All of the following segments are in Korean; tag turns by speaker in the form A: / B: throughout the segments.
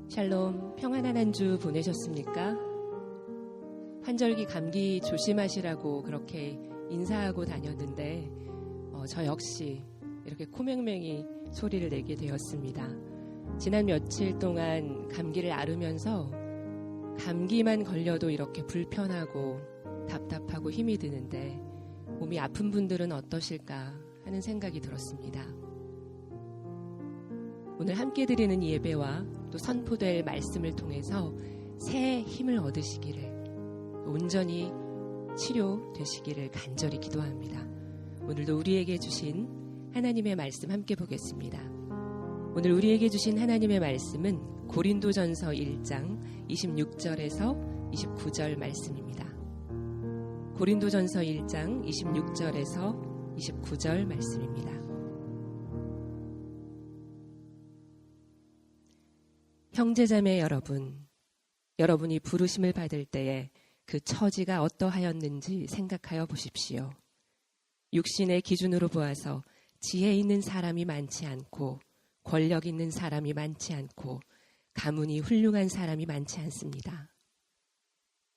A: 샬롬, 평안한 한 주 보내셨습니까? 환절기 감기 조심하시라고 그렇게 인사하고 다녔는데 저 역시 이렇게 코맹맹이 소리를 내게 되었습니다. 지난 며칠 동안 감기를 앓으면서 감기만 걸려도 이렇게 불편하고 답답하고 힘이 드는데 몸이 아픈 분들은 어떠실까 하는 생각이 들었습니다. 오늘 함께 드리는 예배와 또 선포될 말씀을 통해서 새 힘을 얻으시기를, 온전히 치료되시기를 간절히 기도합니다. 오늘도 우리에게 주신 하나님의 말씀 함께 보겠습니다. 오늘 우리에게 주신 하나님의 말씀은 고린도전서 1장 26절에서 29절 말씀입니다. 고린도전서 1장 26절에서 29절 말씀입니다. 형제자매 여러분, 여러분이 부르심을 받을 때에 그 처지가 어떠하였는지 생각하여 보십시오. 육신의 기준으로 보아서 지혜 있는 사람이 많지 않고 권력 있는 사람이 많지 않고 가문이 훌륭한 사람이 많지 않습니다.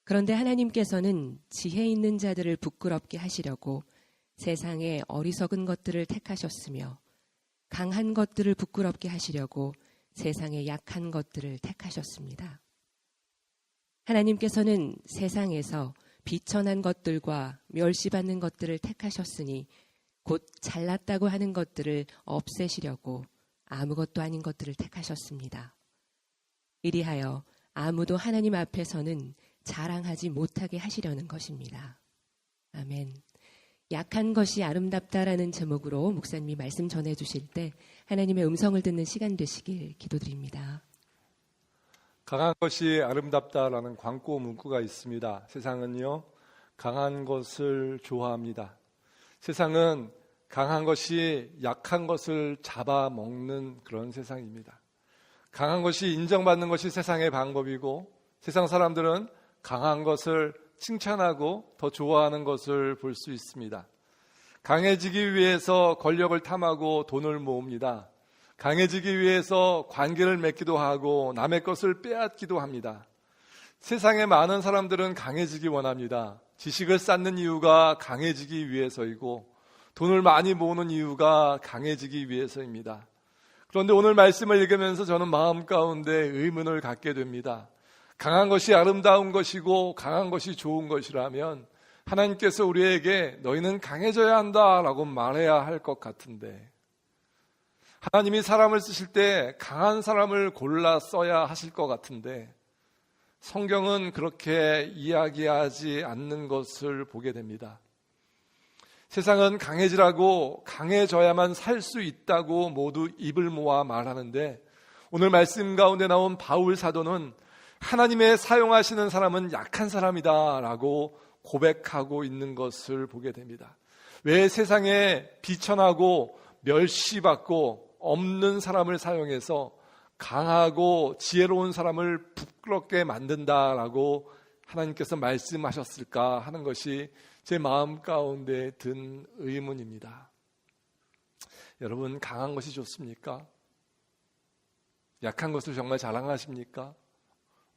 A: 그런데 하나님께서는 지혜 있는 자들을 부끄럽게 하시려고 세상의 어리석은 것들을 택하셨으며 강한 것들을 부끄럽게 하시려고 세상의 약한 것들을 택하셨습니다. 하나님께서는 세상에서 비천한 것들과 멸시받는 것들을 택하셨으니 곧 잘났다고 하는 것들을 없애시려고 아무것도 아닌 것들을 택하셨습니다. 이리하여 아무도 하나님 앞에서는 자랑하지 못하게 하시려는 것입니다. 아멘. 약한 것이 아름답다라는 제목으로 목사님이 말씀 전해주실 때 하나님의 음성을 듣는 시간 되시길 기도드립니다.
B: 강한 것이 아름답다라는 광고 문구가 있습니다. 세상은요, 강한 것을 좋아합니다. 세상은 강한 것이 약한 것을 잡아먹는 그런 세상입니다. 강한 것이 인정받는 것이 세상의 방법이고, 세상 사람들은 강한 것을 칭찬하고 더 좋아하는 것을 볼 수 있습니다. 강해지기 위해서 권력을 탐하고 돈을 모읍니다. 강해지기 위해서 관계를 맺기도 하고 남의 것을 빼앗기도 합니다. 세상의 많은 사람들은 강해지기 원합니다. 지식을 쌓는 이유가 강해지기 위해서이고 돈을 많이 모으는 이유가 강해지기 위해서입니다. 그런데 오늘 말씀을 읽으면서 저는 마음 가운데 의문을 갖게 됩니다. 강한 것이 아름다운 것이고 강한 것이 좋은 것이라면 하나님께서 우리에게 너희는 강해져야 한다라고 말해야 할 것 같은데, 하나님이 사람을 쓰실 때 강한 사람을 골라 써야 하실 것 같은데 성경은 그렇게 이야기하지 않는 것을 보게 됩니다. 세상은 강해지라고 강해져야만 살 수 있다고 모두 입을 모아 말하는데, 오늘 말씀 가운데 나온 바울 사도는 하나님의 사용하시는 사람은 약한 사람이다 라고 고백하고 있는 것을 보게 됩니다. 왜 세상에 비천하고 멸시받고 없는 사람을 사용해서 강하고 지혜로운 사람을 부끄럽게 만든다라고 하나님께서 말씀하셨을까 하는 것이 제 마음 가운데 든 의문입니다. 여러분, 강한 것이 좋습니까? 약한 것을 정말 자랑하십니까?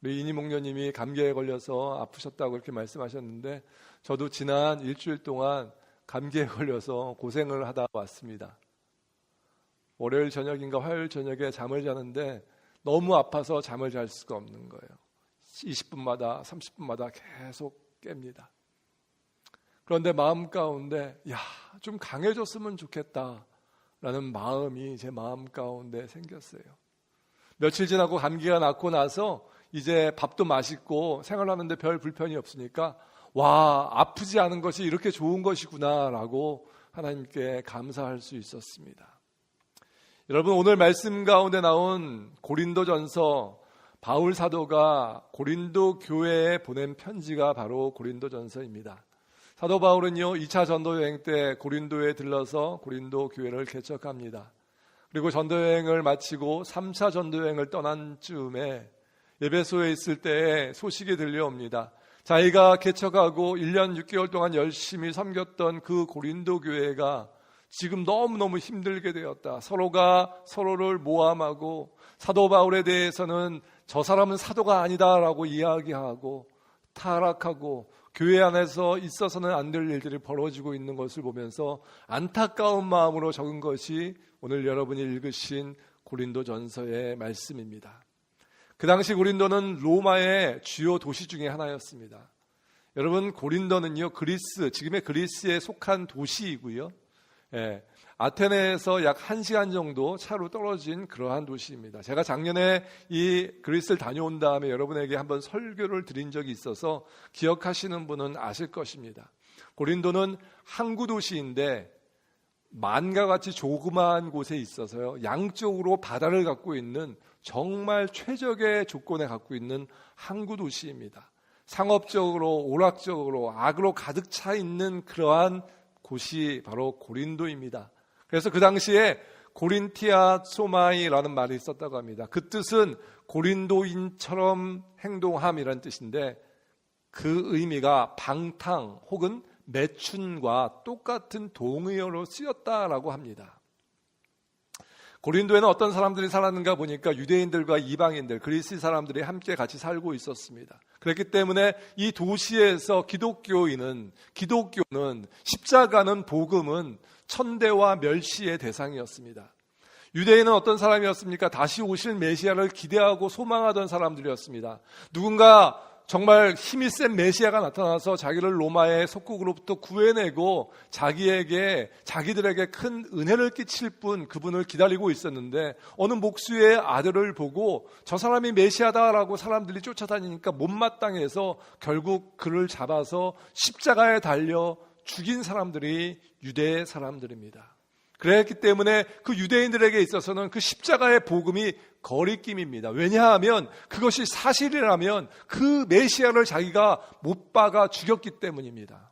B: 우리 이니 목녀님이 감기에 걸려서 아프셨다고 이렇게 말씀하셨는데, 저도 지난 일주일 동안 감기에 걸려서 고생을 하다 왔습니다. 월요일 저녁인가 화요일 저녁에 잠을 자는데 너무 아파서 잠을 잘 수가 없는 거예요. 20분마다 30분마다 계속 깹니다. 그런데 마음 가운데 좀 강해졌으면 좋겠다라는 마음이 제 마음 가운데 생겼어요. 며칠 지나고 감기가 낫고 나서 이제 밥도 맛있고 생활하는데 별 불편이 없으니까 아프지 않은 것이 이렇게 좋은 것이구나 라고 하나님께 감사할 수 있었습니다. 여러분, 오늘 말씀 가운데 나온 고린도전서, 바울 사도가 고린도 교회에 보낸 편지가 바로 고린도전서입니다. 사도 바울은요, 2차 전도 여행 때 고린도에 들러서 고린도 교회를 개척합니다. 그리고 전도 여행을 마치고 3차 전도 여행을 떠난 즈음에 에베소에 있을 때에 소식이 들려옵니다. 자기가 개척하고 1년 6개월 동안 열심히 섬겼던 그 고린도 교회가 지금 너무너무 힘들게 되었다. 서로가 서로를 모함하고 사도 바울에 대해서는 저 사람은 사도가 아니다라고 이야기하고 타락하고 교회 안에서 있어서는 안 될 일들이 벌어지고 있는 것을 보면서 안타까운 마음으로 적은 것이 오늘 여러분이 읽으신 고린도전서의 말씀입니다. 그 당시 고린도는 로마의 주요 도시 중에 하나였습니다. 여러분, 고린도는요, 그리스, 지금의 그리스에 속한 도시이고요. 아테네에서 약 1시간 정도 차로 떨어진 그러한 도시입니다. 제가 작년에 이 그리스를 다녀온 다음에 여러분에게 한번 설교를 드린 적이 있어서 기억하시는 분은 아실 것입니다. 고린도는 항구 도시인데 만과 같이 조그마한 곳에 있어서요, 양쪽으로 바다를 갖고 있는 정말 최적의 조건에 갖고 있는 항구 도시입니다. 상업적으로 오락적으로 악으로 가득 차 있는 그러한 곳이 바로 고린도입니다. 그래서 그 당시에 고린티아 소마이라는 말이 있었다고 합니다. 그 뜻은 고린도인처럼 행동함이라는 뜻인데 그 의미가 방탕 혹은 매춘과 똑같은 동의어로 쓰였다라고 합니다. 고린도에는 어떤 사람들이 살았는가 보니까 유대인들과 이방인들, 그리스 사람들이 함께 같이 살고 있었습니다. 그렇기 때문에 이 도시에서 기독교는 십자가는 복음은 천대와 멸시의 대상이었습니다. 유대인은 어떤 사람이었습니까? 다시 오실 메시아를 기대하고 소망하던 사람들이었습니다. 누군가 정말 힘이 센 메시아가 나타나서 자기를 로마의 속국으로부터 구해내고 자기들에게 큰 은혜를 끼칠 분, 그분을 기다리고 있었는데 어느 목수의 아들을 보고 저 사람이 메시아다라고 사람들이 쫓아다니니까 못마땅해서 결국 그를 잡아서 십자가에 달려 죽인 사람들이 유대 사람들입니다. 그랬기 때문에 그 유대인들에게 있어서는 그 십자가의 복음이 거리낌입니다. 왜냐하면 그것이 사실이라면 그 메시아를 자기가 못 박아 죽였기 때문입니다.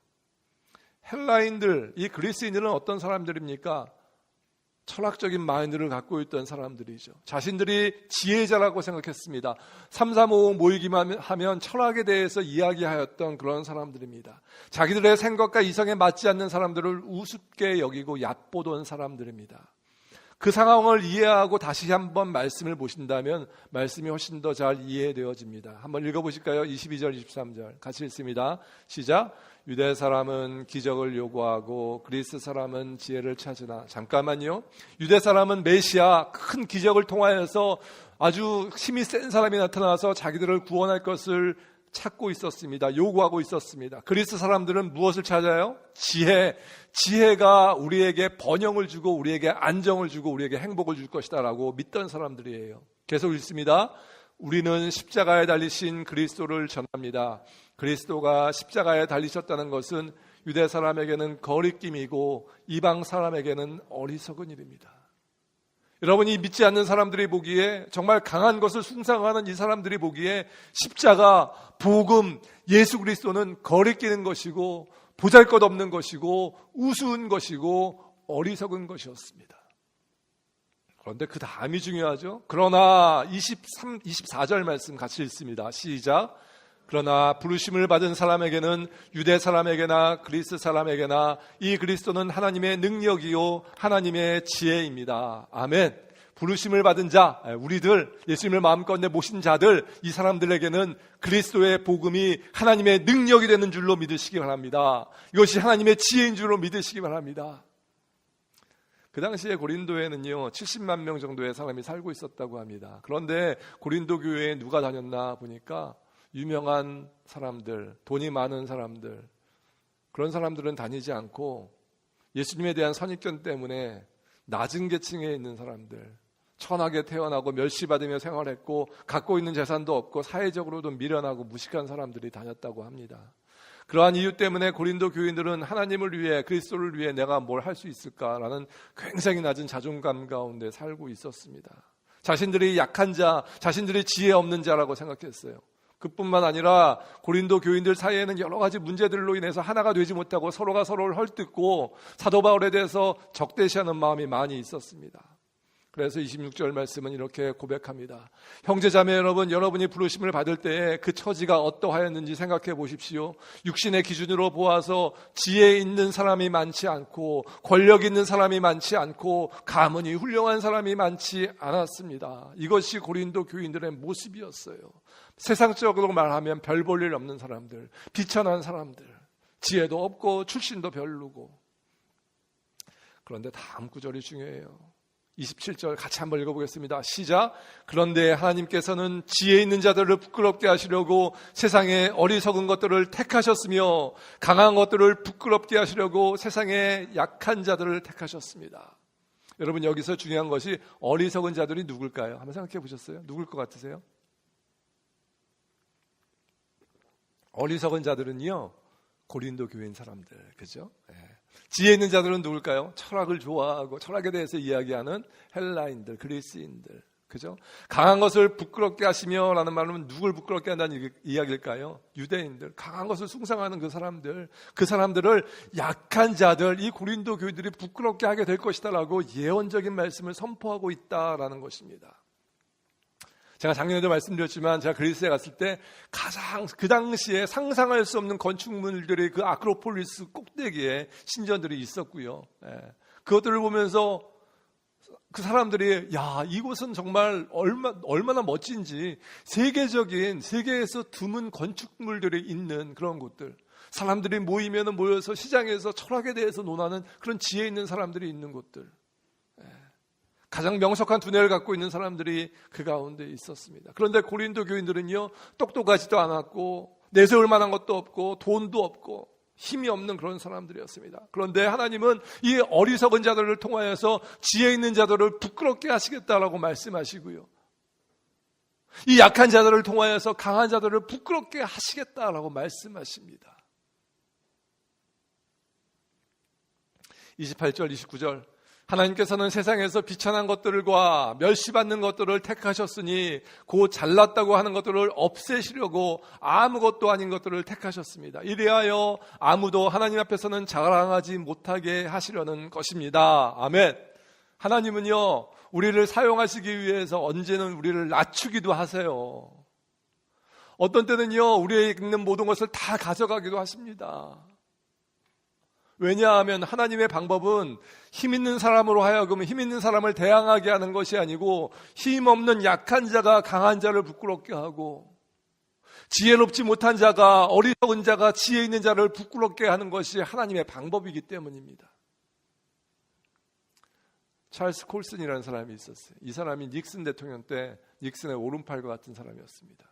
B: 헬라인들, 이 그리스인들은 어떤 사람들입니까? 철학적인 마인드를 갖고 있던 사람들이죠. 자신들이 지혜자라고 생각했습니다. 335 모이기만 하면 철학에 대해서 이야기하였던 그런 사람들입니다. 자기들의 생각과 이성에 맞지 않는 사람들을 우습게 여기고 얕보던 사람들입니다. 그 상황을 이해하고 다시 한번 말씀을 보신다면 말씀이 훨씬 더 잘 이해되어집니다. 한번 읽어보실까요? 22절, 23절 같이 읽습니다. 시작. 유대 사람은 기적을 요구하고 그리스 사람은 지혜를 찾으나. 잠깐만요. 유대 사람은 메시아 큰 기적을 통하여서 아주 힘이 센 사람이 나타나서 자기들을 구원할 것을 찾고 있었습니다. 요구하고 있었습니다. 그리스 사람들은 무엇을 찾아요? 지혜가 우리에게 번영을 주고 우리에게 안정을 주고 우리에게 행복을 줄 것이다 라고 믿던 사람들이에요. 계속 읽습니다. 우리는 십자가에 달리신 그리스도를 전합니다. 그리스도가 십자가에 달리셨다는 것은 유대 사람에게는 거리낌이고 이방 사람에게는 어리석은 일입니다. 여러분이 믿지 않는 사람들이 보기에 정말 강한 것을 숭상하는 이 사람들이 보기에 십자가, 복음, 예수 그리스도는 거리끼는 것이고 보잘것없는 것이고 우스운 것이고 어리석은 것이었습니다. 그런데 그 다음이 중요하죠. 그러나 24절 말씀 같이 읽습니다. 시작. 그러나 부르심을 받은 사람에게는 유대 사람에게나 그리스 사람에게나 이 그리스도는 하나님의 능력이요 하나님의 지혜입니다. 아멘. 부르심을 받은 자, 우리들 예수님을 마음껏 모신 자들, 이 사람들에게는 그리스도의 복음이 하나님의 능력이 되는 줄로 믿으시기 바랍니다. 이것이 하나님의 지혜인 줄로 믿으시기 바랍니다. 그 당시에 고린도에는요 70만 명 정도의 사람이 살고 있었다고 합니다. 그런데 고린도 교회에 누가 다녔나 보니까 유명한 사람들, 돈이 많은 사람들, 그런 사람들은 다니지 않고 예수님에 대한 선입견 때문에 낮은 계층에 있는 사람들, 천하게 태어나고 멸시받으며 생활했고 갖고 있는 재산도 없고 사회적으로도 미련하고 무식한 사람들이 다녔다고 합니다. 그러한 이유 때문에 고린도 교인들은 하나님을 위해, 그리스도를 위해 내가 뭘 할 수 있을까라는 굉장히 낮은 자존감 가운데 살고 있었습니다. 자신들이 약한 자, 자신들이 지혜 없는 자라고 생각했어요. 그뿐만 아니라 고린도 교인들 사이에는 여러 가지 문제들로 인해서 하나가 되지 못하고 서로가 서로를 헐뜯고 사도 바울에 대해서 적대시하는 마음이 많이 있었습니다. 그래서 26절 말씀은 이렇게 고백합니다. 형제자매 여러분, 여러분이 부르심을 받을 때에 그 처지가 어떠하였는지 생각해 보십시오. 육신의 기준으로 보아서 지혜 있는 사람이 많지 않고 권력 있는 사람이 많지 않고 가문이 훌륭한 사람이 많지 않았습니다. 이것이 고린도 교인들의 모습이었어요. 세상적으로 말하면 별 볼 일 없는 사람들, 비천한 사람들, 지혜도 없고 출신도 별로고. 그런데 다음 구절이 중요해요. 27절 같이 한번 읽어보겠습니다. 시작. 그런데 하나님께서는 지혜 있는 자들을 부끄럽게 하시려고 세상에 어리석은 것들을 택하셨으며 강한 것들을 부끄럽게 하시려고 세상에 약한 자들을 택하셨습니다. 여러분, 여기서 중요한 것이 어리석은 자들이 누굴까요? 한번 생각해 보셨어요? 누굴 것 같으세요? 어리석은 자들은요, 고린도 교인 사람들, 그죠? 네. 지혜 있는 자들은 누굴까요? 철학을 좋아하고 철학에 대해서 이야기하는 헬라인들, 그리스인들, 그죠? 강한 것을 부끄럽게 하시며 라는 말은 누굴 부끄럽게 한다는 이야기일까요? 유대인들, 강한 것을 숭상하는 그 사람들을 약한 자들, 이 고린도 교인들이 부끄럽게 하게 될 것이다 라고 예언적인 말씀을 선포하고 있다라는 것입니다. 제가 작년에도 말씀드렸지만 제가 그리스에 갔을 때 가장 그 당시에 상상할 수 없는 건축물들이 그 아크로폴리스 꼭대기에 신전들이 있었고요. 그것들을 보면서 그 사람들이 야, 이곳은 정말 얼마나 멋진지, 세계에서 드문 건축물들이 있는 그런 곳들, 사람들이 모여서 시장에서 철학에 대해서 논하는 그런 지혜 있는 사람들이 있는 곳들, 가장 명석한 두뇌를 갖고 있는 사람들이 그 가운데 있었습니다. 그런데 고린도 교인들은요, 똑똑하지도 않았고 내세울 만한 것도 없고 돈도 없고 힘이 없는 그런 사람들이었습니다. 그런데 하나님은 이 어리석은 자들을 통하여서 지혜 있는 자들을 부끄럽게 하시겠다라고 말씀하시고요, 이 약한 자들을 통하여서 강한 자들을 부끄럽게 하시겠다라고 말씀하십니다. 28절, 29절. 하나님께서는 세상에서 비천한 것들과 멸시받는 것들을 택하셨으니 곧 잘났다고 하는 것들을 없애시려고 아무것도 아닌 것들을 택하셨습니다. 이리하여 아무도 하나님 앞에서는 자랑하지 못하게 하시려는 것입니다. 아멘. 하나님은요, 우리를 사용하시기 위해서 언제는 우리를 낮추기도 하세요. 어떤 때는요, 우리의 있는 모든 것을 다 가져가기도 하십니다. 왜냐하면 하나님의 방법은 힘 있는 사람으로 하여금 힘 있는 사람을 대항하게 하는 것이 아니고, 힘없는 약한 자가 강한 자를 부끄럽게 하고, 지혜롭지 못한 자가, 어리석은 자가 지혜 있는 자를 부끄럽게 하는 것이 하나님의 방법이기 때문입니다. 찰스 콜슨이라는 사람이 있었어요. 이 사람이 닉슨 대통령 때 닉슨의 오른팔과 같은 사람이었습니다.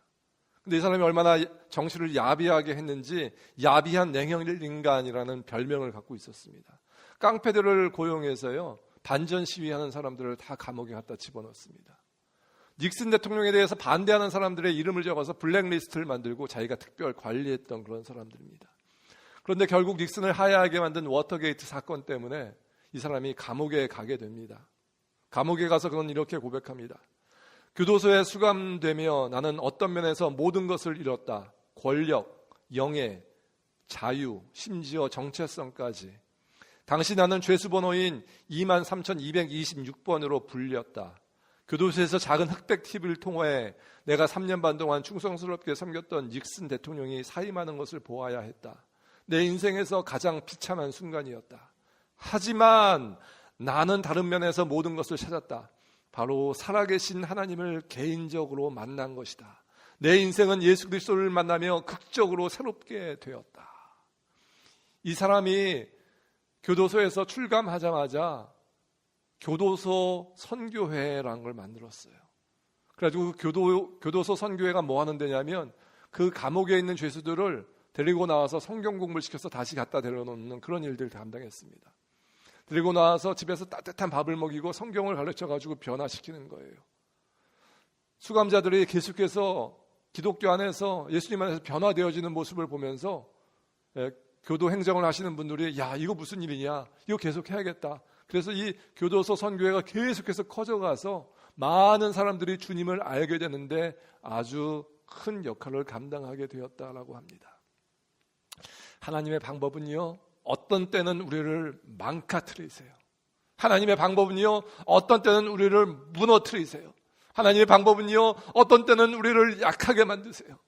B: 근데 이 사람이 얼마나 정치를 야비하게 했는지 야비한 냉혈인간이라는 별명을 갖고 있었습니다. 깡패들을 고용해서요, 반전 시위하는 사람들을 다 감옥에 갖다 집어넣습니다. 닉슨 대통령에 대해서 반대하는 사람들의 이름을 적어서 블랙리스트를 만들고 자기가 특별 관리했던 그런 사람들입니다. 그런데 결국 닉슨을 하야하게 만든 워터게이트 사건 때문에 이 사람이 감옥에 가게 됩니다. 감옥에 가서 그는 이렇게 고백합니다. 교도소에 수감되며 나는 어떤 면에서 모든 것을 잃었다. 권력, 영예, 자유, 심지어 정체성까지. 당시 나는 죄수번호인 23,226번으로 불렸다. 교도소에서 작은 흑백 TV를 통해 내가 3년 반 동안 충성스럽게 섬겼던 닉슨 대통령이 사임하는 것을 보아야 했다. 내 인생에서 가장 비참한 순간이었다. 하지만 나는 다른 면에서 모든 것을 찾았다. 바로 살아계신 하나님을 개인적으로 만난 것이다. 내 인생은 예수 그리스도를 만나며 극적으로 새롭게 되었다. 이 사람이 교도소에서 출감하자마자 교도소 선교회라는 걸 만들었어요. 그래가지고 교도소 선교회가 뭐 하는 데냐면 그 감옥에 있는 죄수들을 데리고 나와서 성경 공부를 시켜서 다시 갖다 데려놓는 그런 일들을 담당했습니다. 데리고 나와서 집에서 따뜻한 밥을 먹이고 성경을 가르쳐가지고 변화시키는 거예요. 수감자들이 계속해서 기독교 안에서 예수님 안에서 변화되어지는 모습을 보면서 교도 행정을 하시는 분들이 야, 이거 무슨 일이냐, 이거 계속 해야겠다. 그래서 이 교도소 선교회가 계속해서 커져가서 많은 사람들이 주님을 알게 되는데 아주 큰 역할을 감당하게 되었다라고 합니다. 하나님의 방법은요, 어떤 때는 우리를 망가뜨리세요. 하나님의 방법은요, 어떤 때는 우리를 무너뜨리세요. 하나님의 방법은요, 어떤 때는 우리를 약하게 만드세요.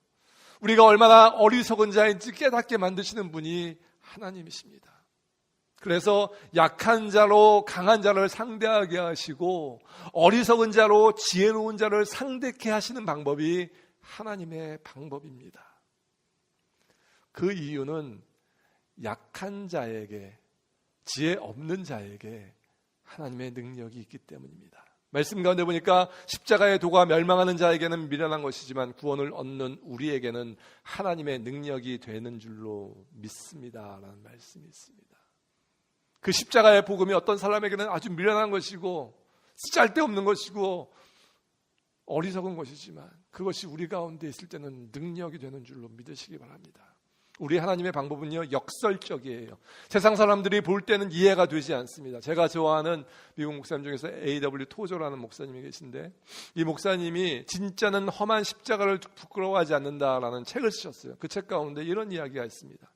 B: 우리가 얼마나 어리석은 자인지 깨닫게 만드시는 분이 하나님이십니다. 그래서 약한 자로 강한 자를 상대하게 하시고 어리석은 자로 지혜로운 자를 상대케 하시는 방법이 하나님의 방법입니다. 그 이유는 약한 자에게, 지혜 없는 자에게 하나님의 능력이 있기 때문입니다. 말씀 가운데 보니까 십자가의 도가 멸망하는 자에게는 미련한 것이지만 구원을 얻는 우리에게는 하나님의 능력이 되는 줄로 믿습니다라는 말씀이 있습니다. 그 십자가의 복음이 어떤 사람에게는 아주 미련한 것이고 쓸데없는 것이고 어리석은 것이지만 그것이 우리 가운데 있을 때는 능력이 되는 줄로 믿으시기 바랍니다. 우리 하나님의 방법은요, 역설적이에요. 세상 사람들이 볼 때는 이해가 되지 않습니다. 제가 좋아하는 미국 목사님 중에서 A.W. 토저라는 목사님이 계신데, 이 목사님이 진짜는 험한 십자가를 부끄러워하지 않는다라는 책을 쓰셨어요. 그 책 가운데 이런 이야기가 있습니다.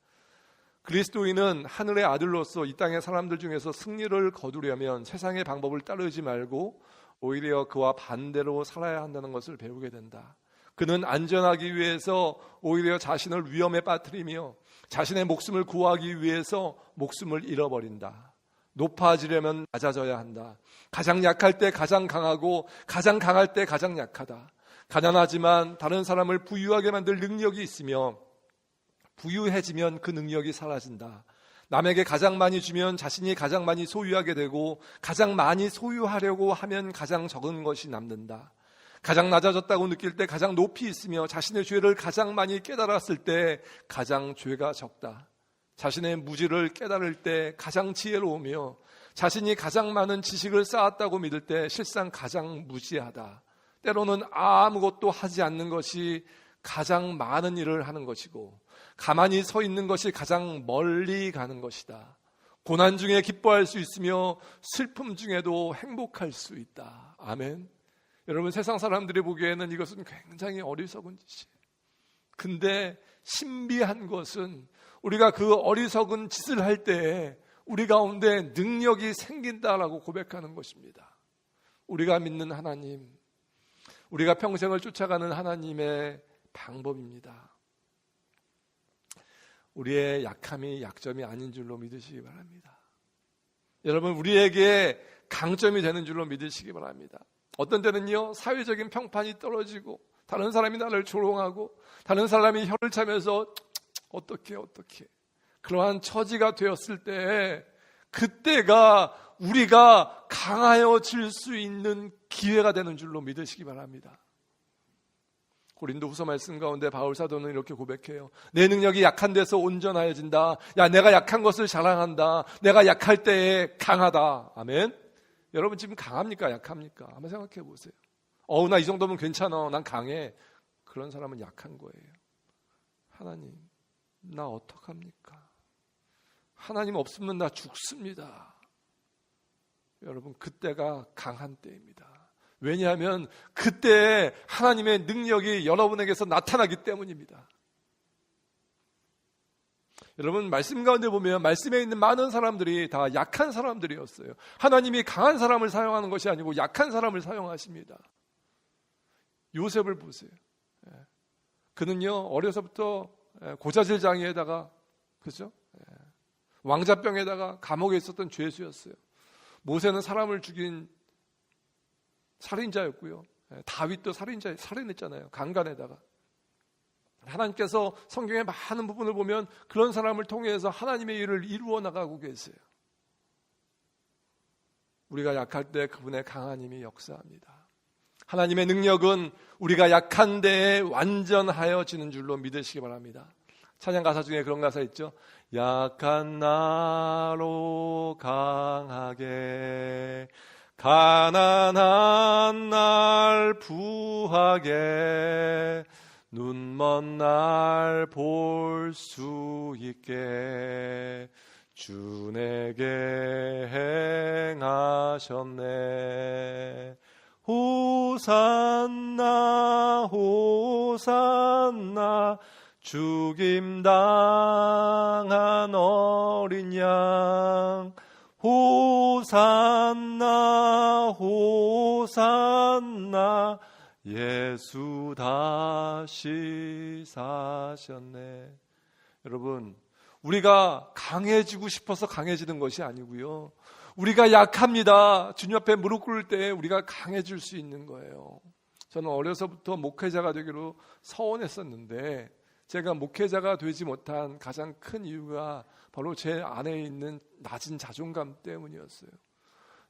B: 그리스도인은 하늘의 아들로서 이 땅의 사람들 중에서 승리를 거두려면 세상의 방법을 따르지 말고 오히려 그와 반대로 살아야 한다는 것을 배우게 된다. 그는 안전하기 위해서 오히려 자신을 위험에 빠뜨리며 자신의 목숨을 구하기 위해서 목숨을 잃어버린다. 높아지려면 낮아져야 한다. 가장 약할 때 가장 강하고 가장 강할 때 가장 약하다. 가난하지만 다른 사람을 부유하게 만들 능력이 있으며 부유해지면 그 능력이 사라진다. 남에게 가장 많이 주면 자신이 가장 많이 소유하게 되고 가장 많이 소유하려고 하면 가장 적은 것이 남는다. 가장 낮아졌다고 느낄 때 가장 높이 있으며 자신의 죄를 가장 많이 깨달았을 때 가장 죄가 적다. 자신의 무지를 깨달을 때 가장 지혜로우며 자신이 가장 많은 지식을 쌓았다고 믿을 때 실상 가장 무지하다. 때로는 아무것도 하지 않는 것이 가장 많은 일을 하는 것이고 가만히 서 있는 것이 가장 멀리 가는 것이다. 고난 중에 기뻐할 수 있으며 슬픔 중에도 행복할 수 있다. 아멘. 여러분, 세상 사람들이 보기에는 이것은 굉장히 어리석은 짓이에요. 근데 신비한 것은 우리가 그 어리석은 짓을 할 때 우리 가운데 능력이 생긴다라고 고백하는 것입니다. 우리가 믿는 하나님, 우리가 평생을 쫓아가는 하나님의 방법입니다. 우리의 약함이 약점이 아닌 줄로 믿으시기 바랍니다. 여러분, 우리에게 강점이 되는 줄로 믿으시기 바랍니다. 어떤 때는요, 사회적인 평판이 떨어지고 다른 사람이 나를 조롱하고 다른 사람이 혀를 차면서 어떻게 그러한 처지가 되었을 때 그때가 우리가 강하여질 수 있는 기회가 되는 줄로 믿으시기 바랍니다. 고린도후서 말씀 가운데 바울 사도는 이렇게 고백해요. 내 능력이 약한 데서 온전하여진다. 야, 내가 약한 것을 자랑한다. 내가 약할 때에 강하다. 아멘. 여러분 지금 강합니까? 약합니까? 한번 생각해 보세요. 나 이 정도면 괜찮아. 난 강해. 그런 사람은 약한 거예요. 하나님, 나 어떡합니까? 하나님 없으면 나 죽습니다. 여러분, 그때가 강한 때입니다. 왜냐하면 그때 하나님의 능력이 여러분에게서 나타나기 때문입니다. 여러분, 말씀 가운데 보면 말씀에 있는 많은 사람들이 다 약한 사람들이었어요. 하나님이 강한 사람을 사용하는 것이 아니고 약한 사람을 사용하십니다. 요셉을 보세요. 그는요, 어려서부터 고자질 장애에다가, 그죠? 왕자병에다가 감옥에 있었던 죄수였어요. 모세는 사람을 죽인 살인자였고요. 다윗도 살인했잖아요. 강간에다가. 하나님께서 성경의 많은 부분을 보면 그런 사람을 통해서 하나님의 일을 이루어 나가고 계세요. 우리가 약할 때 그분의 강한 힘이 역사합니다. 하나님의 능력은 우리가 약한 데에 완전하여지는 줄로 믿으시기 바랍니다. 찬양 가사 중에 그런 가사 있죠. 약한 나로 강하게, 가난한 날 부하게, 눈먼 날 볼 수 있게 주 내게 행하셨네. 호산나 호산나 죽임당한 어린 양 호산나 호산나 예수 다시 사셨네. 여러분, 우리가 강해지고 싶어서 강해지는 것이 아니고요, 우리가 약합니다. 주님 앞에 무릎 꿇을 때 우리가 강해질 수 있는 거예요. 저는 어려서부터 목회자가 되기로 서원했었는데 제가 목회자가 되지 못한 가장 큰 이유가 바로 제 안에 있는 낮은 자존감 때문이었어요.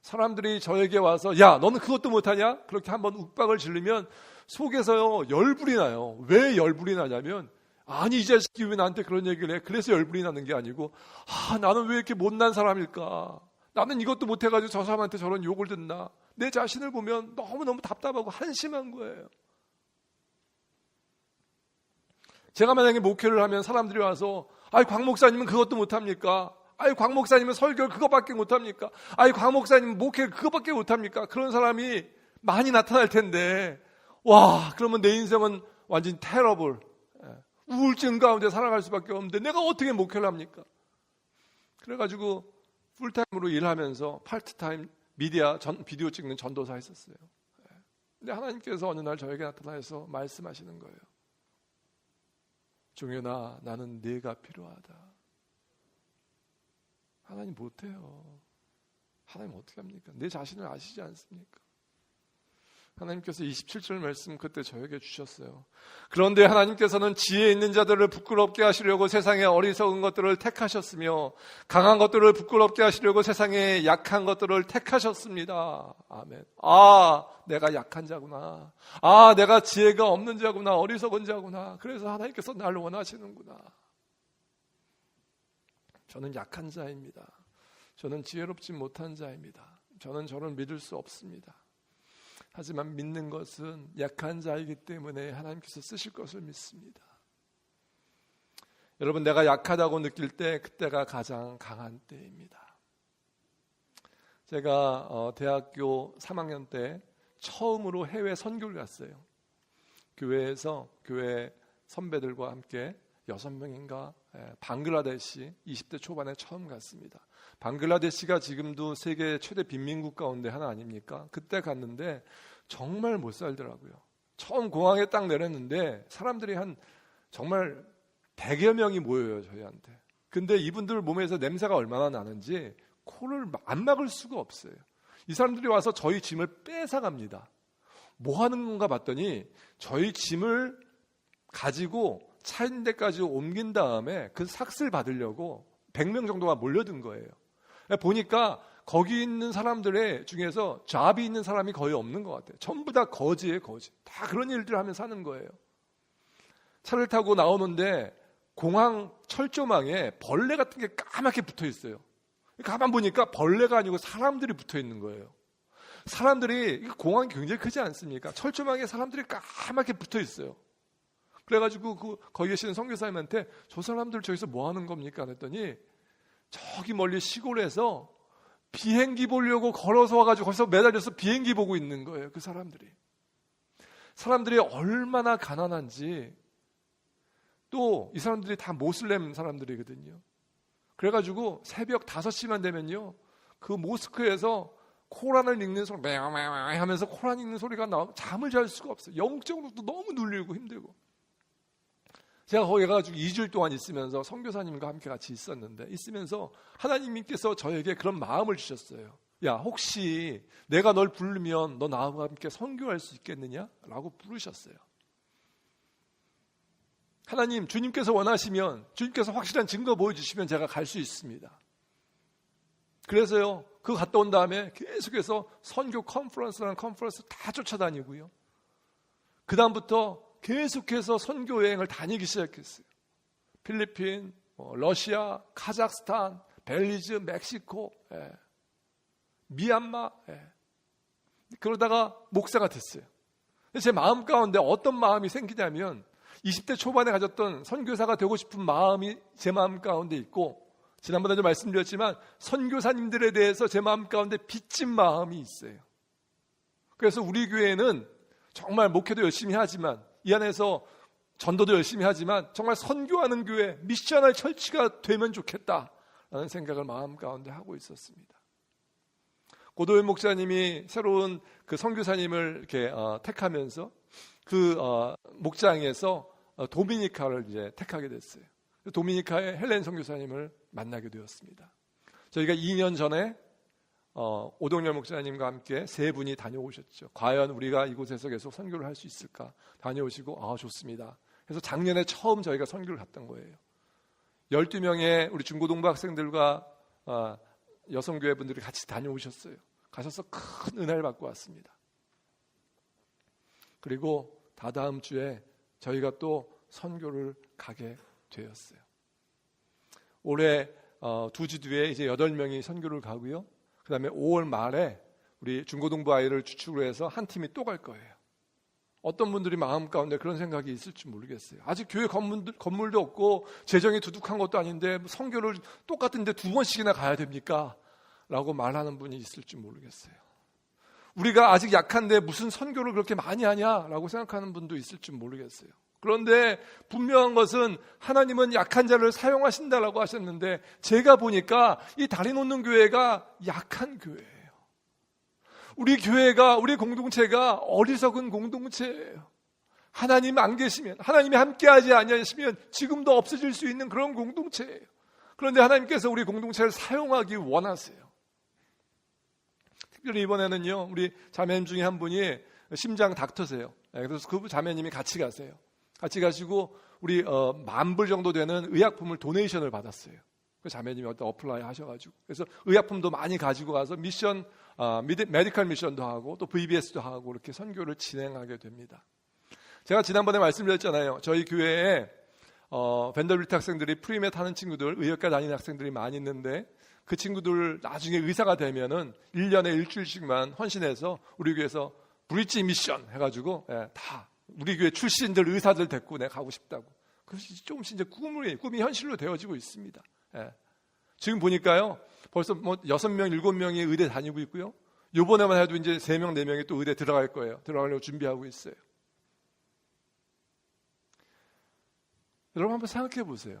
B: 사람들이 저에게 와서 야, 너는 그것도 못하냐? 그렇게 한번 욱박을 지르면 속에서요 열불이 나요. 왜 열불이 나냐면, 아니 이 자식이 왜 나한테 그런 얘기를 해? 그래서 열불이 나는 게 아니고, 나는 왜 이렇게 못난 사람일까? 나는 이것도 못해가지고 저 사람한테 저런 욕을 듣나? 내 자신을 보면 너무너무 답답하고 한심한 거예요. 제가 만약에 목회를 하면 사람들이 와서 아이 곽 목사님은 그것도 못합니까? 아이 곽 목사님은 설교를 그것밖에 못합니까? 아이 곽 목사님은 목회를 그것밖에 못합니까? 그런 사람이 많이 나타날 텐데, 와, 그러면 내 인생은 완전 테러블, 우울증 가운데 살아갈 수밖에 없는데 내가 어떻게 목회를 합니까? 그래가지고 풀타임으로 일하면서 파트타임 비디오 찍는 전도사 했었어요. 근데 하나님께서 어느 날 저에게 나타나서 말씀하시는 거예요. 종현아, 나는 네가 필요하다. 하나님 못해요. 하나님 어떻게 합니까? 내 자신을 아시지 않습니까? 하나님께서 27절 말씀 그때 저에게 주셨어요. 그런데 하나님께서는 지혜 있는 자들을 부끄럽게 하시려고 세상의 어리석은 것들을 택하셨으며 강한 것들을 부끄럽게 하시려고 세상의 약한 것들을 택하셨습니다. 아멘. 내가 약한 자구나. 내가 지혜가 없는 자구나. 어리석은 자구나. 그래서 하나님께서 나를 원하시는구나. 저는 약한 자입니다. 저는 지혜롭지 못한 자입니다. 저는 저를 믿을 수 없습니다. 하지만 믿는 것은 약한 자이기 때문에 하나님께서 쓰실 것을 믿습니다. 여러분, 내가 약하다고 느낄 때 그때가 가장 강한 때입니다. 제가 대학교 3학년 때 처음으로 해외 선교를 갔어요. 교회에서 교회 선배들과 함께 6명인가 방글라데시 20대 초반에 처음 갔습니다. 방글라데시가 지금도 세계 최대 빈민국 가운데 하나 아닙니까? 그때 갔는데 정말 못 살더라고요. 처음 공항에 딱 내렸는데 사람들이 정말 100여 명이 모여요, 저희한테. 근데 이분들 몸에서 냄새가 얼마나 나는지 코를 안 막을 수가 없어요. 이 사람들이 와서 저희 짐을 뺏어갑니다. 뭐 하는 건가 봤더니 저희 짐을 가지고 차 있는 데까지 옮긴 다음에 그 삭스를 받으려고 100명 정도가 몰려든 거예요. 보니까 거기 있는 사람들의 중에서 잡이 있는 사람이 거의 없는 것 같아요. 전부 다 거지예요, 거지. 다 그런 일들을 하면서 사는 거예요. 차를 타고 나오는데 공항 철조망에 벌레 같은 게 까맣게 붙어 있어요. 가만 보니까 벌레가 아니고 사람들이 붙어 있는 거예요. 사람들이, 공항이 굉장히 크지 않습니까? 철조망에 사람들이 까맣게 붙어 있어요. 그래가지고 거기 계시는 선교사님한테 저 사람들 저기서 뭐 하는 겁니까? 그랬더니 저기 멀리 시골에서 비행기 보려고 걸어서 와가지고 거기서 매달려서 비행기 보고 있는 거예요. 그 사람들이 얼마나 가난한지. 또 이 사람들이 다 모슬렘 사람들이거든요. 그래가지고 새벽 5시만 되면요, 그 모스크에서 코란을 읽는 소리 매매매 하면서 코란 읽는 소리가 나오면 잠을 잘 수가 없어요. 영적으로도 너무 눌리고 힘들고. 제가 거기 가가지고 2주일 동안 있으면서 선교사님과 함께 같이 있으면서 하나님께서 저에게 그런 마음을 주셨어요. 야, 혹시 내가 널 부르면 너 나와 함께 선교할 수 있겠느냐? 라고 부르셨어요. 하나님, 주님께서 원하시면, 주님께서 확실한 증거 보여주시면 제가 갈 수 있습니다. 그래서요, 그거 갔다 온 다음에 계속해서 선교 컨퍼런스라는 컨퍼런스 다 쫓아다니고요. 그 다음부터 계속해서 선교 여행을 다니기 시작했어요. 필리핀, 러시아, 카자흐스탄, 벨리즈, 멕시코, 미얀마. 그러다가 목사가 됐어요. 제 마음 가운데 어떤 마음이 생기냐면 20대 초반에 가졌던 선교사가 되고 싶은 마음이 제 마음 가운데 있고, 지난번에도 말씀드렸지만 선교사님들에 대해서 제 마음 가운데 빚진 마음이 있어요. 그래서 우리 교회는 정말 목회도 열심히 하지만, 이 안에서 전도도 열심히 하지만 정말 선교하는 교회, 미셔널 철치가 되면 좋겠다라는 생각을 마음 가운데 하고 있었습니다. 고도현 목사님이 새로운 그 선교사님을 이렇게 택하면서 그 목장에서 도미니카를 이제 택하게 됐어요. 도미니카의 헬렌 선교사님을 만나게 되었습니다. 저희가 2년 전에 오동열 목사님과 함께 세 분이 다녀오셨죠. 과연 우리가 이곳에서 계속 선교를 할 수 있을까? 다녀오시고 좋습니다. 그래서 작년에 처음 저희가 선교를 갔던 거예요. 12명의 우리 중고등부 학생들과 여성교회 분들이 같이 다녀오셨어요. 가셔서 큰 은혜를 받고 왔습니다. 그리고 다다음 주에 저희가 또 선교를 가게 되었어요. 올해 2주 뒤에 이제 8명이 선교를 가고요. 그 다음에 5월 말에 우리 중고등부 아이를 주축으로 해서 한 팀이 또 갈 거예요. 어떤 분들이 마음 가운데 그런 생각이 있을지 모르겠어요. 아직 교회 건물도 없고 재정이 두둑한 것도 아닌데 선교를 똑같은데 2번씩이나 가야 됩니까? 라고 말하는 분이 있을지 모르겠어요. 우리가 아직 약한데 무슨 선교를 그렇게 많이 하냐라고 생각하는 분도 있을지 모르겠어요. 그런데 분명한 것은 하나님은 약한 자를 사용하신다라고 하셨는데 제가 보니까 이 다리 놓는 교회가 약한 교회예요. 우리 교회가, 우리 공동체가 어리석은 공동체예요. 하나님 안 계시면, 하나님이 함께하지 아니하시면 지금도 없어질 수 있는 그런 공동체예요. 그런데 하나님께서 우리 공동체를 사용하기 원하세요. 특별히 이번에는요, 우리 자매님 중에 한 분이 심장 닥터세요. 그래서 그 자매님이 같이 가세요. 같이 가시고 우리 10,000불 정도 되는 의약품을 도네이션을 받았어요. 그 자매님이 어떤 어플라이 하셔가지고 그래서 의약품도 많이 가지고 가서 미션, 메디컬 미션도 하고 또 VBS도 하고 이렇게 선교를 진행하게 됩니다. 제가 지난번에 말씀드렸잖아요. 저희 교회에 벤더빌트 학생들이 프리메트 하는 친구들, 의학과 다니는 학생들이 많이 있는데 그 친구들 나중에 의사가 되면은 1년에 일주일씩만 헌신해서 우리 교회에서 브릿지 미션 해가지고 다 우리 교회 출신들 의사들 데리고 내가 가고 싶다고. 그것이 조금씩 이제 꿈이 현실로 되어지고 있습니다. 지금 보니까요, 벌써 6명, 7명이 의대 다니고 있고요. 요번에만 해도 이제 3명, 4명이 또 의대 들어갈 거예요. 들어가려고 준비하고 있어요. 여러분 한번 생각해 보세요.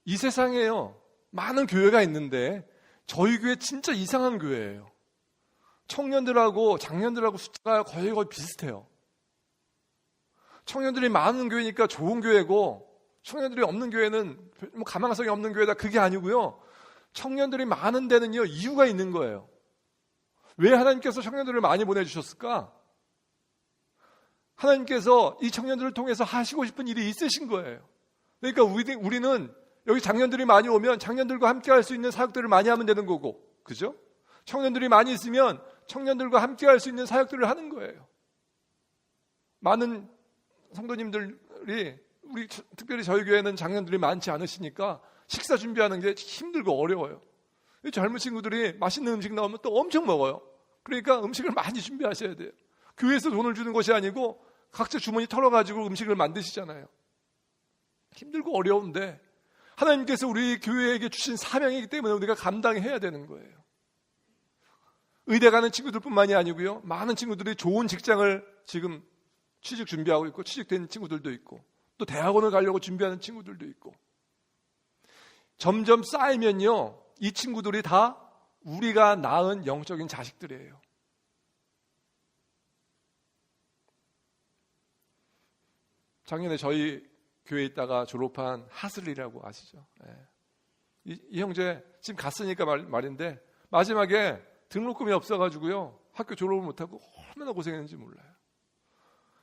B: 이 세상에요, 많은 교회가 있는데 저희 교회 진짜 이상한 교회예요. 청년들하고 장년들하고 숫자가 거의 비슷해요. 청년들이 많은 교회니까 좋은 교회고 청년들이 없는 교회는 가망성이 없는 교회다, 그게 아니고요. 청년들이 많은 데는요, 이유가 있는 거예요. 왜 하나님께서 청년들을 많이 보내주셨을까? 하나님께서 이 청년들을 통해서 하시고 싶은 일이 있으신 거예요. 그러니까 우리는 여기 장년들이 많이 오면 장년들과 함께 할 수 있는 사역들을 많이 하면 되는 거고, 그죠? 청년들이 많이 있으면 청년들과 함께 할 수 있는 사역들을 하는 거예요. 많은 성도님들이, 특별히 저희 교회는 장년들이 많지 않으시니까 식사 준비하는 게 힘들고 어려워요. 젊은 친구들이 맛있는 음식 나오면 또 엄청 먹어요. 그러니까 음식을 많이 준비하셔야 돼요. 교회에서 돈을 주는 것이 아니고 각자 주머니 털어가지고 음식을 만드시잖아요. 힘들고 어려운데 하나님께서 우리 교회에게 주신 사명이기 때문에 우리가 감당해야 되는 거예요. 의대 가는 친구들뿐만이 아니고요, 많은 친구들이 좋은 직장을 지금 취직 준비하고 있고 취직된 친구들도 있고 또 대학원을 가려고 준비하는 친구들도 있고, 점점 쌓이면요, 이 친구들이 다 우리가 낳은 영적인 자식들이에요. 작년에 저희 교회에 있다가 졸업한 하슬이라고 아시죠? 이 형제 지금 갔으니까 말인데 마지막에 등록금이 없어가지고요, 학교 졸업을 못하고 얼마나 고생했는지 몰라요.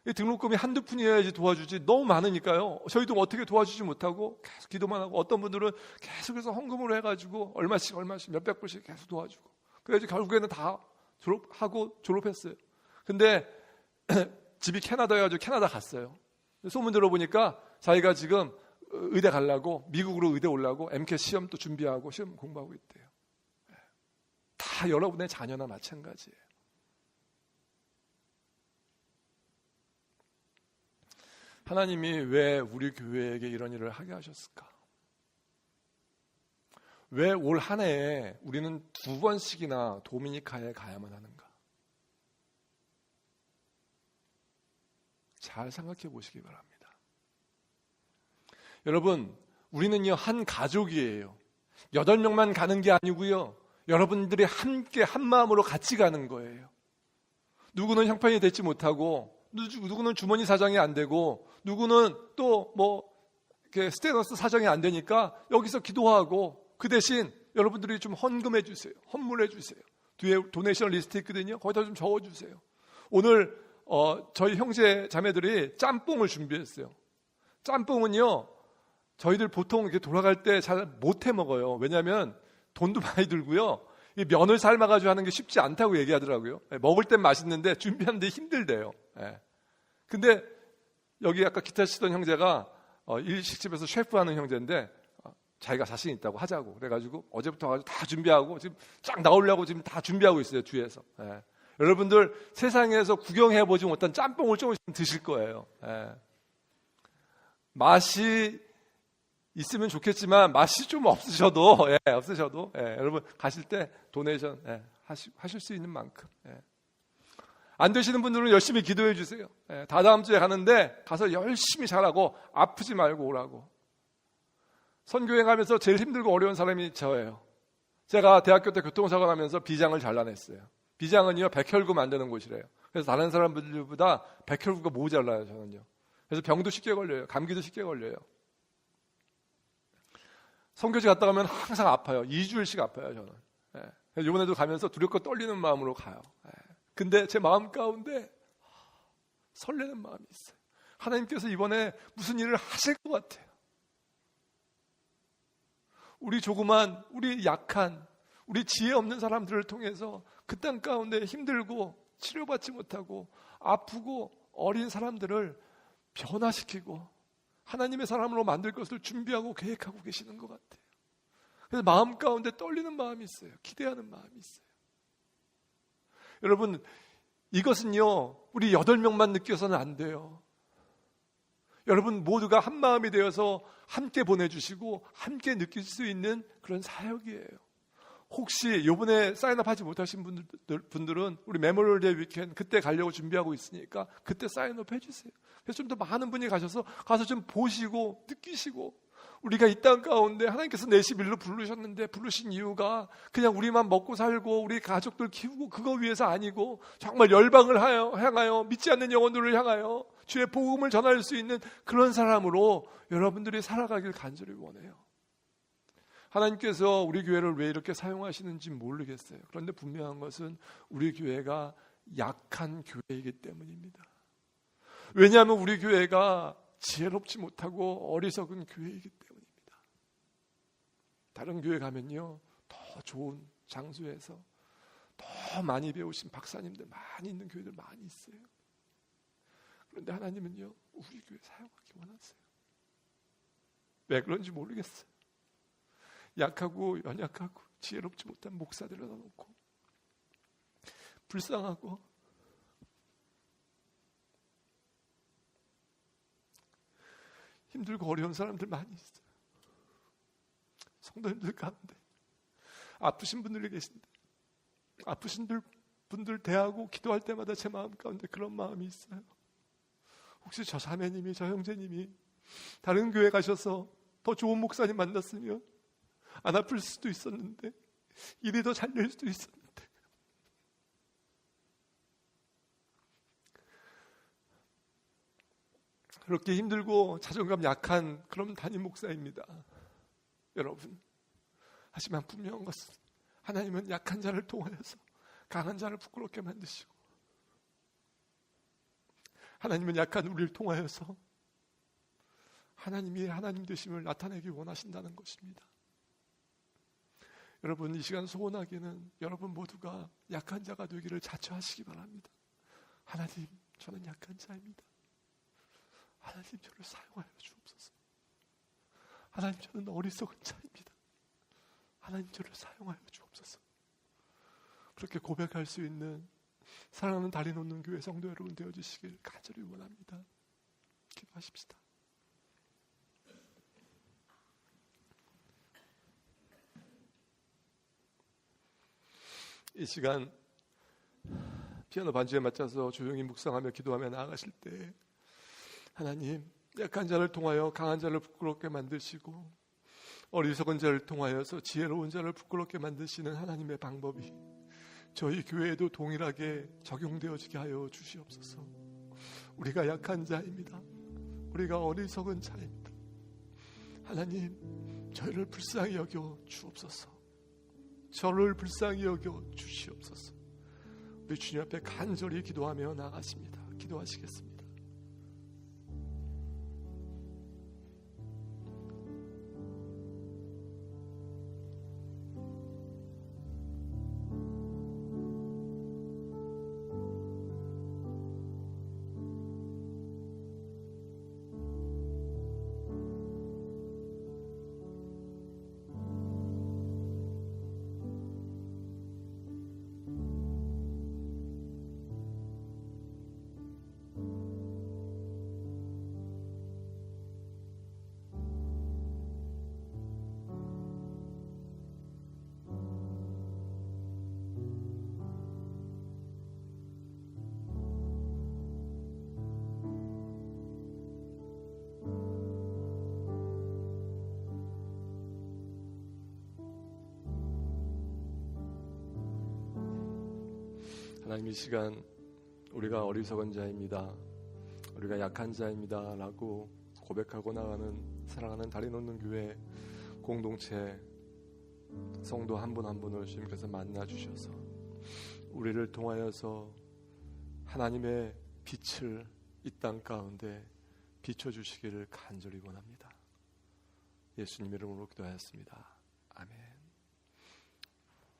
B: 이 등록금이 한두 푼이어야지 도와주지 너무 많으니까요, 저희도 어떻게 도와주지 못하고 계속 기도만 하고, 어떤 분들은 계속해서 헌금으로 해가지고 얼마씩 몇백 불씩 계속 도와주고, 그래서 결국에는 다 졸업했어요. 근데 집이 캐나다여가지고 캐나다 갔어요. 소문 들어보니까 자기가 지금 의대 가려고, 미국으로 의대 오려고 MCAT 시험 또 준비하고 시험 공부하고 있대요. 다 여러분의 자녀나 마찬가지예요. 하나님이 왜 우리 교회에게 이런 일을 하게 하셨을까? 왜 올 한 해에 우리는 2번씩이나 도미니카에 가야만 하는가? 잘 생각해 보시기 바랍니다. 여러분, 우리는요, 한 가족이에요. 8명만 가는 게 아니고요, 여러분들이 함께 한 마음으로 같이 가는 거예요. 누구는 형편이 되지 못하고, 누구는 주머니 사정이 안 되고, 누구는 또 스테너스 사정이 안 되니까 여기서 기도하고, 그 대신 여러분들이 좀 헌금해 주세요. 헌물해 주세요. 뒤에 도네이션 리스트 있거든요. 거기다 좀 적어 주세요. 오늘 저희 형제 자매들이 짬뽕을 준비했어요. 짬뽕은요, 저희들 보통 이렇게 돌아갈 때 잘 못 해 먹어요. 왜냐하면 돈도 많이 들고요. 이 면을 삶아가지고 하는 게 쉽지 않다고 얘기하더라고요. 먹을 땐 맛있는데 준비하는데 힘들대요. 근데 여기 아까 기타 치던 형제가 일식집에서 셰프하는 형제인데 자기가 자신 있다고 하자고 그래가지고 어제부터 가지고 다 준비하고 지금 쫙 나오려고 지금 다 준비하고 있어요. 뒤에서. 여러분들 세상에서 구경해보지 못한 짬뽕을 조금씩 드실 거예요. 맛이 있으면 좋겠지만 맛이 좀 없으셔도 여러분 가실 때 도네이션 하실 수 있는 만큼 안 되시는 분들은 열심히 기도해 주세요. 다다음 주에 가는데 가서 열심히 잘하고 아프지 말고 오라고. 선교행 하면서 제일 힘들고 어려운 사람이 저예요. 제가 대학교 때 교통사고 나면서 비장을 잘라냈어요. 비장은요 백혈구 만드는 곳이래요. 그래서 다른 사람들보다 백혈구가 모자라요. 저는요. 그래서 병도 쉽게 걸려요. 감기도 쉽게 걸려요. 선교지 갔다 가면 항상 아파요. 2주일씩 아파요. 저는. 그래서 이번에도 가면서 두렵고 떨리는 마음으로 가요. 근데 제 마음 가운데 설레는 마음이 있어요. 하나님께서 이번에 무슨 일을 하실 것 같아요. 우리 조그만, 우리 약한, 우리 지혜 없는 사람들을 통해서 그 땅 가운데 힘들고 치료받지 못하고 아프고 어린 사람들을 변화시키고 하나님의 사람으로 만들 것을 준비하고 계획하고 계시는 것 같아요. 그래서 마음 가운데 떨리는 마음이 있어요. 기대하는 마음이 있어요. 여러분, 이것은요 우리 8명만 느껴서는 안 돼요. 여러분 모두가 한 마음이 되어서 함께 보내주시고 함께 느낄 수 있는 그런 사역이에요. 혹시 이번에 사인업하지 못하신 분들은 우리 메모리얼 데이 위켄드 그때 가려고 준비하고 있으니까 그때 사인업 해주세요. 그래서 좀 더 많은 분이 가서 좀 보시고 느끼시고, 우리가 이 땅 가운데 하나님께서 내 11로 부르셨는데 부르신 이유가 그냥 우리만 먹고 살고 우리 가족들 키우고 그거 위해서 아니고 정말 열방을 향하여 믿지 않는 영혼들을 향하여 주의 복음을 전할 수 있는 그런 사람으로 여러분들이 살아가길 간절히 원해요. 하나님께서 우리 교회를 왜 이렇게 사용하시는지 모르겠어요. 그런데 분명한 것은 우리 교회가 약한 교회이기 때문입니다. 왜냐하면 우리 교회가 지혜롭지 못하고 어리석은 교회이기 때문입니다. 다른 교회 가면요 더 좋은 장소에서 더 많이 배우신 박사님들 많이 있는 교회들 많이 있어요. 그런데 하나님은요 우리 교회 사용하기 원하세요. 왜 그런지 모르겠어요. 약하고 연약하고 지혜롭지 못한 목사들을 넣어놓고 불쌍하고 힘들고 어려운 사람들 많이 있어요. 성도님들 가운데 아프신 분들이 계신데 아프신 분들 대하고 기도할 때마다 제 마음 가운데 그런 마음이 있어요. 혹시 저 자매님이 저 형제님이 다른 교회 가셔서 더 좋은 목사님 만났으면 안 아플 수도 있었는데 일이 더 잘 될 수도 있었는데 그렇게 힘들고 자존감 약한 그런 담임 목사입니다. 여러분, 하지만 분명한 것은 하나님은 약한 자를 통하여서 강한 자를 부끄럽게 만드시고 하나님은 약한 우리를 통하여서 하나님이 하나님 되심을 나타내기 원하신다는 것입니다. 여러분, 이 시간 소원하기는 여러분 모두가 약한 자가 되기를 자처하시기 바랍니다. 하나님, 저는 약한 자입니다. 하나님, 저를 사용하여 주옵소서. 하나님, 저는 어리석은 자입니다. 하나님, 저를 사용하여 주옵소서. 그렇게 고백할 수 있는 사랑하는 다리 놓는 교회 성도 여러분 되어주시길 간절히 원합니다. 기도하십시다. 이 시간 피아노 반주에 맞춰서 조용히 묵상하며 기도하며 나아가실 때 하나님, 약한 자를 통하여 강한 자를 부끄럽게 만드시고 어리석은 자를 통하여서 지혜로운 자를 부끄럽게 만드시는 하나님의 방법이 저희 교회에도 동일하게 적용되어지게 하여 주시옵소서. 우리가 약한 자입니다. 우리가 어리석은 자입니다. 하나님, 저희를 불쌍히 여겨 주옵소서. 저를 불쌍히 여겨 주시옵소서. 우리 주님 앞에 간절히 기도하며 나가십니다. 기도하시겠습니다. 하나님, 이 시간 우리가 어리석은 자입니다, 우리가 약한 자입니다 라고 고백하고 나가는 사랑하는 다리 놓는 교회 공동체 성도 한 분 한 분을 주님께서 만나 주셔서 우리를 통하여서 하나님의 빛을 이 땅 가운데 비춰주시기를 간절히 원합니다. 예수님 이름으로 기도하였습니다. 아멘.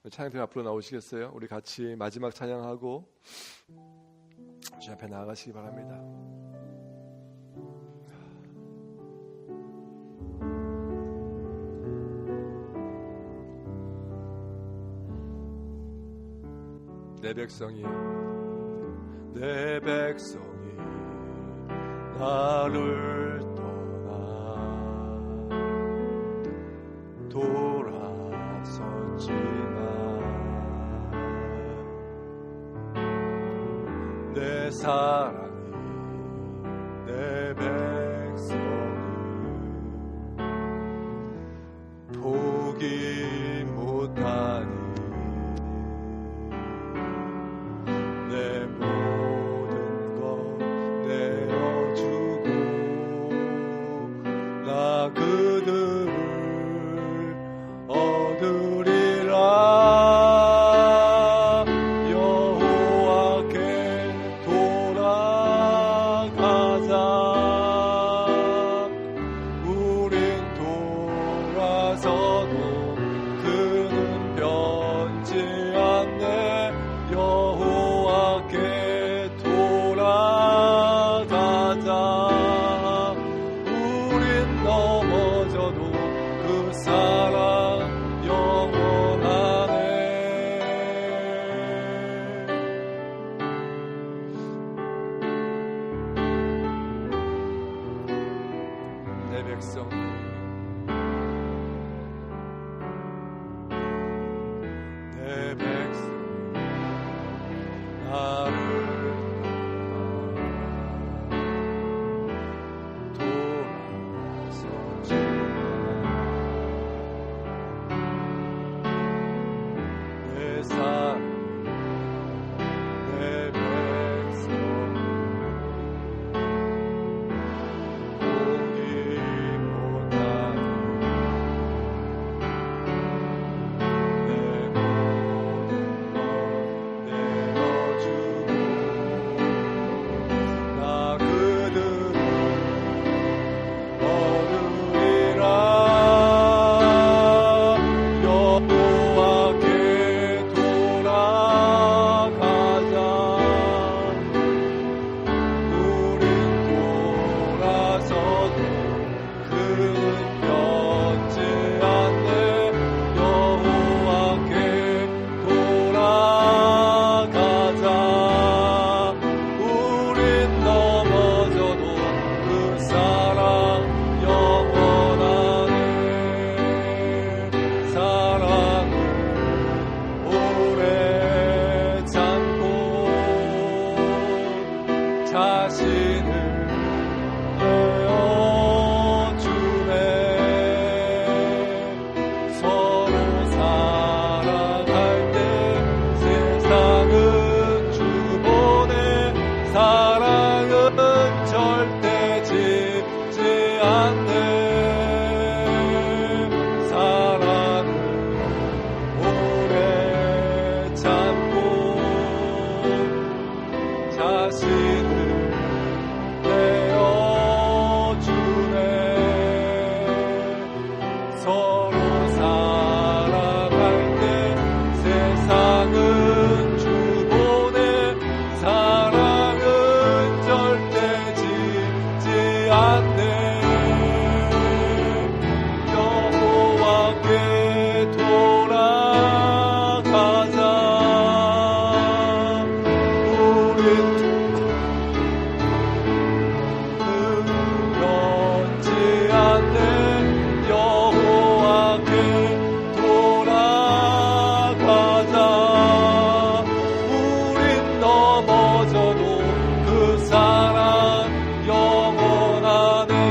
B: 찬양팀 앞으로 나오시겠어요? 우리 같이 마지막 찬양하고 주 앞에 나아가시기 바랍니다. 내 백성이 나를 떠나 돌아섰지만 내 사랑이 내 백성이 포기 못하니 내 모든 것 내어주고 나 그들을 얻으리라. 여호와께 돌아가자. 우린 돌아서도 그는 변치 않네. 여호와께 돌아가자. 우린 넘어져도 그 사랑 영원하네. 내 백성 내 백성 나를 돌아서지만 내 사랑 내 백성 포기 못하니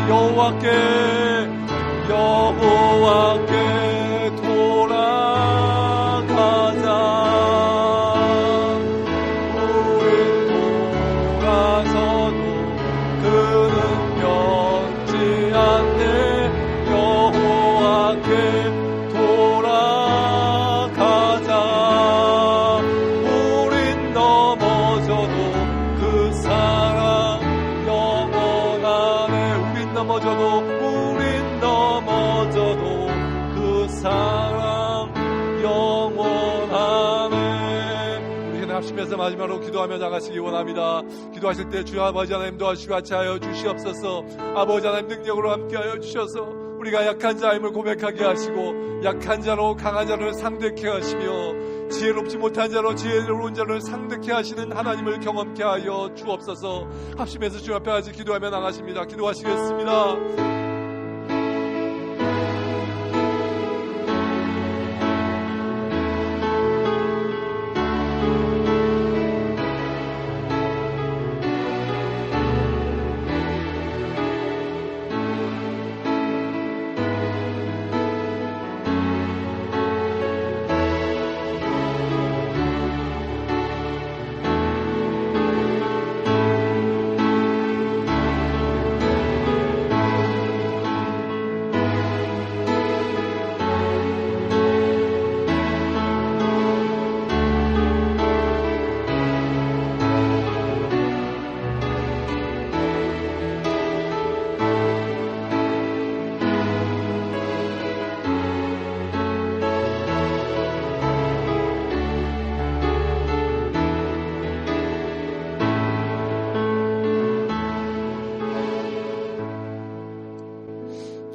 B: 여호와께 돌아가자. 우린 돌아서도 그는 변치 않네. 여호와께 돌아가자. 우린 넘어져도 그 사랑 영원하네. 우린 넘어져도 그 사랑 영원하네. 우리 그냥 합심해서 마지막으로 기도하며 나가시기 원합니다. 기도하실 때 주 아버지 하나님 도와주시고 같이 하여 주시옵소서. 아버지 하나님 능력으로 함께하여 주셔서 우리가 약한 자임을 고백하게 하시고 약한 자로 강한 자를 상대케 하시며 지혜롭지 못한 자로 지혜로운 자를 상대케 하시는 하나님을 경험케 하여 주옵소서. 합심해서 주 앞에 아직 기도하며 나가십니다. 기도하시겠습니다.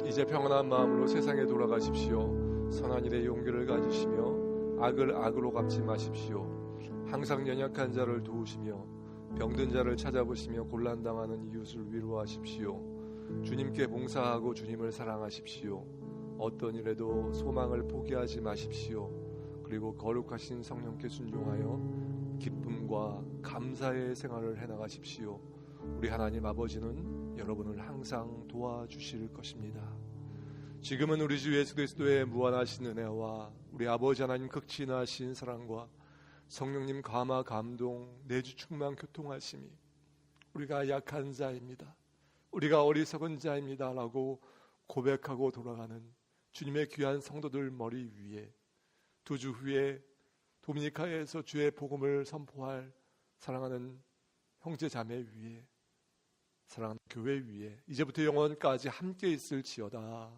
B: 이제 평안한 마음으로 세상에 돌아가십시오. 선한 일에 용기를 가지시며 악을 악으로 갚지 마십시오. 항상 연약한 자를 도우시며 병든 자를 찾아보시며 곤란당하는 이웃을 위로하십시오. 주님께 봉사하고 주님을 사랑하십시오. 어떤 일에도 소망을 포기하지 마십시오. 그리고 거룩하신 성령께 순종하여 기쁨과 감사의 생활을 해나가십시오. 우리 하나님 아버지는 여러분을 항상 도와주실 것입니다. 지금은 우리 주 예수 그리스도의 무한하신 은혜와 우리 아버지 하나님 극진하신 사랑과 성령님 감화 감동 내주 충만 교통하심이 우리가 약한 자입니다, 우리가 어리석은 자입니다 라고 고백하고 돌아가는 주님의 귀한 성도들 머리 위에, 2주 후에 도미니카에서 주의 복음을 선포할 사랑하는 형제 자매 위에, 사랑하는 교회 위에 이제부터 영원까지 함께 있을지어다.